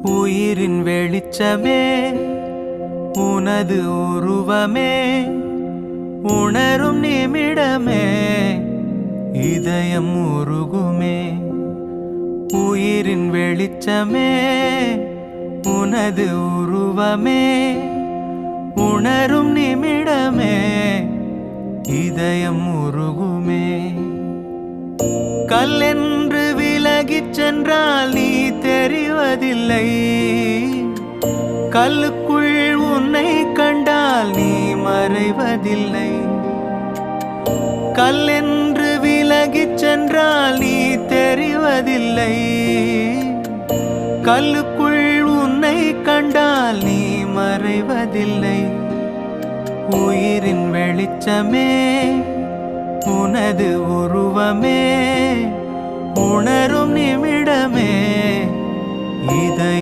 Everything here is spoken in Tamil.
உயிரின் வெளிச்சமே உனது உருவமே உணரும் நிமிடமே இதயம் உருகுமே. உயிரின் வெளிச்சமே உனது உருவமே உணரும் நிமிடமே இதயம் உருகுமே. கல்லென்று விலகிச் சென்றால் நீ தெரிவதில்லை, கல்லுக்குள் உன்னை கண்டால் நீ மறைவதில்லை. கல்லென்று விலகிச் சென்றால் நீ தெரிவதில்லை, கல்லுக்குள் உன்னை கண்டால் நீ மறைவதில்லை. உயிரின் வெளிச்சமே உனது உருவமே உணரும் நிமிடமே இதை